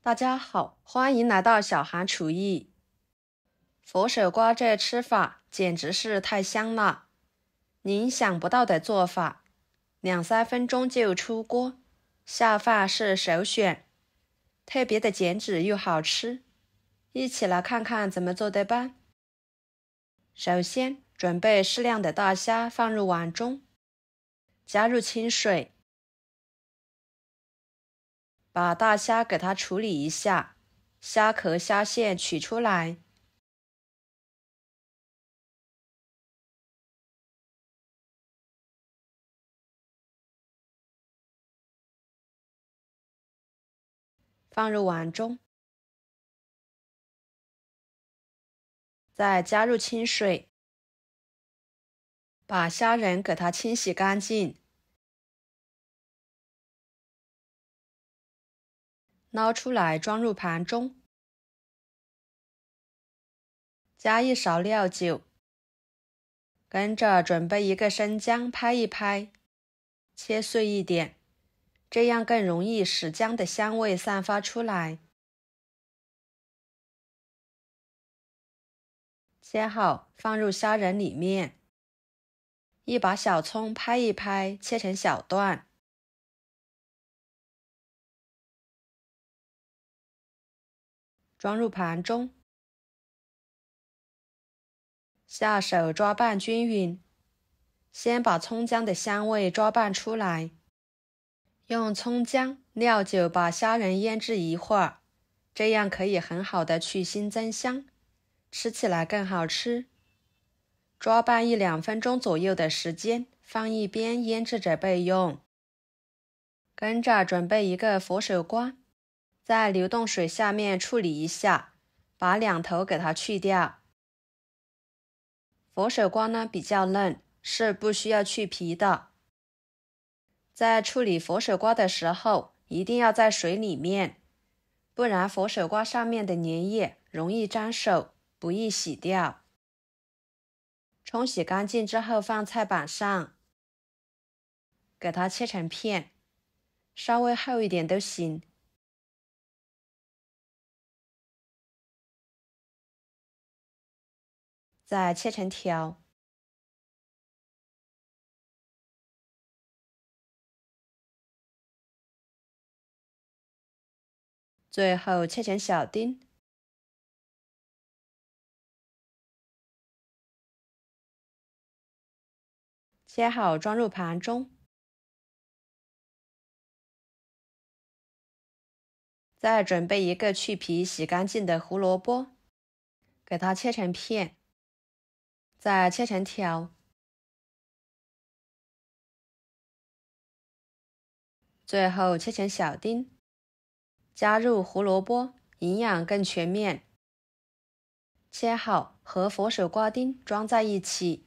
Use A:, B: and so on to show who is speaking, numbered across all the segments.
A: 大家好，欢迎来到小韩厨艺。佛手瓜这吃法简直是太香了，您想不到的做法，2-3分钟就出锅，下饭是首选，特别的减脂又好吃。一起来看看怎么做的吧。首先，准备适量的大虾放入碗中，加入清水，把大虾给它处理一下，虾壳虾线取出来，放入碗中，再加入清水，把虾仁给它清洗干净，捞出来装入盘中，加1勺料酒，跟着准备1个生姜拍一拍，切碎一点，这样更容易使姜的香味散发出来。切好放入虾仁里面，一把小葱拍一拍，切成小段，装入盘中，下手抓拌均匀，先把葱姜的香味抓拌出来，用葱姜、料酒把虾仁腌制一会儿，这样可以很好的去腥增香，吃起来更好吃。抓拌1-2分钟左右的时间，放一边腌制着备用。跟着准备1个佛手瓜，在流动水下面处理一下，把两头给它去掉。佛手瓜呢比较嫩，是不需要去皮的。在处理佛手瓜的时候，一定要在水里面，不然佛手瓜上面的粘液容易粘手，不易洗掉。冲洗干净之后放菜板上，给它切成片，稍微厚一点都行。再切成条，最后切成小丁。切好装入盘中，再准备1个去皮洗干净的胡萝卜，给它切成片，再切成条，最后切成小丁，加入胡萝卜，营养更全面。切好和佛手瓜丁装在一起，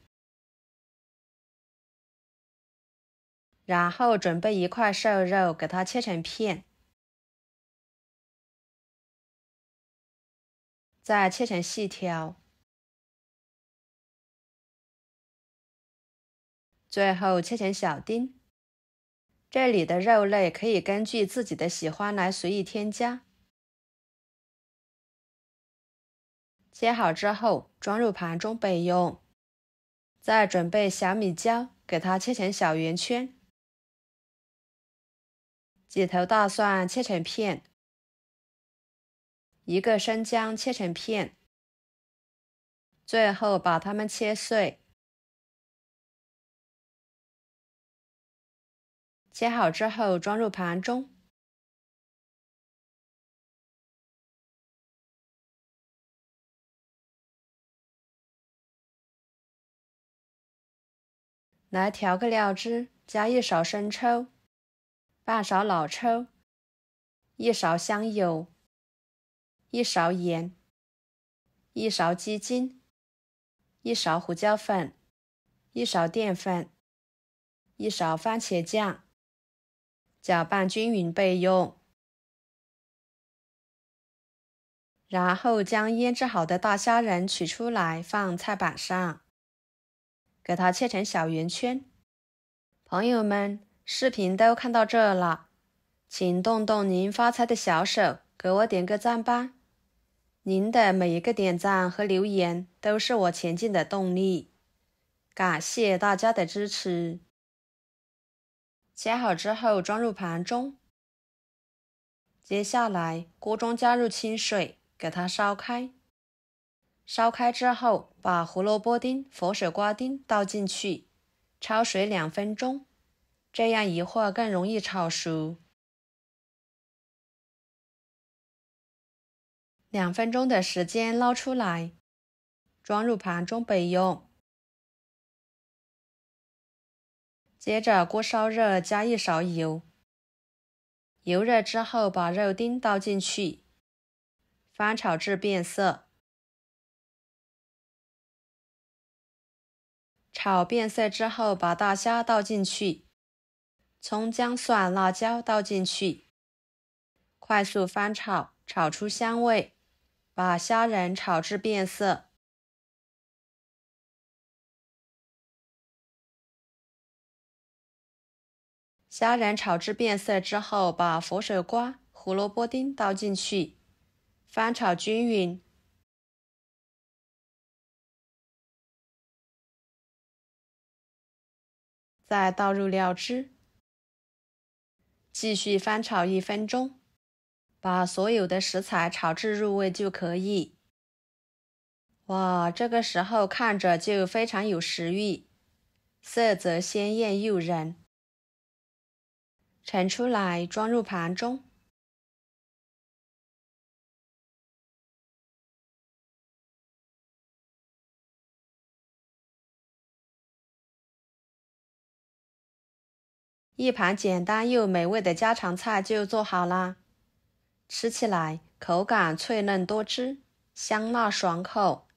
A: 然后准备1块瘦肉，给它切成片，再切成细条，最后切成小丁。这里的肉类可以根据自己的喜欢来随意添加。切好之后装入盘中备用。再准备小米椒，给它切成小圆圈。几头大蒜切成片，1个生姜切成片，最后把它们切碎。切好之后装入盘中。来调个料汁，加1勺生抽，半勺老抽，1勺香油，1勺盐，1勺鸡精，1勺胡椒粉，1勺淀粉，1勺番茄酱，搅拌均匀备用。然后将腌制好的大虾仁取出来放菜板上，给它切成小圆圈。朋友们，视频都看到这了，请动动您发财的小手，给我点个赞吧！您的每一个点赞和留言都是我前进的动力，感谢大家的支持。切好之后装入盘中，接下来锅中加入清水，给它烧开。烧开之后，把胡萝卜丁、佛手瓜丁倒进去，焯水2分钟，这样一会儿更容易炒熟。2分钟的时间捞出来，装入盘中备用。接着锅烧热，加1勺油，油热之后把肉丁倒进去，翻炒至变色。炒变色之后，把大虾倒进去，葱姜蒜辣椒倒进去，快速翻炒，炒出香味，把虾仁炒至变色。虾仁炒至变色之后，把佛手瓜、胡萝卜丁倒进去，翻炒均匀。再倒入料汁，继续翻炒1分钟，把所有的食材炒至入味就可以。哇，这个时候看着就非常有食欲，色泽鲜艳诱人。盛出来，装入盘中。一盘简单又美味的家常菜就做好啦，吃起来口感脆嫩多汁，香辣爽口，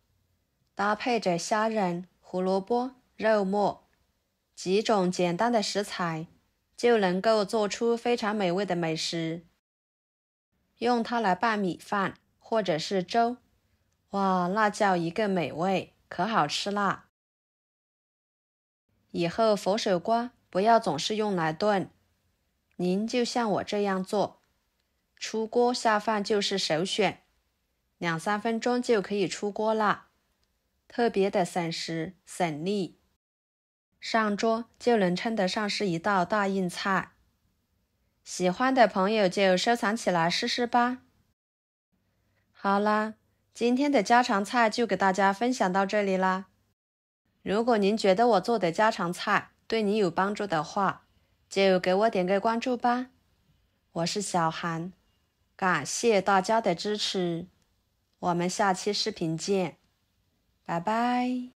A: 搭配着虾仁、胡萝卜、肉末几种简单的食材，就能够做出非常美味的美食。用它来拌米饭或者是粥，哇，那叫一个美味，可好吃啦！以后佛手瓜不要总是用来炖，您就像我这样做，出锅下饭就是首选，2、3分钟就可以出锅啦，特别的省时省力，上桌就能称得上是一道大硬菜。喜欢的朋友就收藏起来试试吧。好啦，今天的家常菜就给大家分享到这里啦。如果您觉得我做的家常菜对你有帮助的话，就给我点个关注吧。我是小韩，感谢大家的支持，我们下期视频见，拜拜。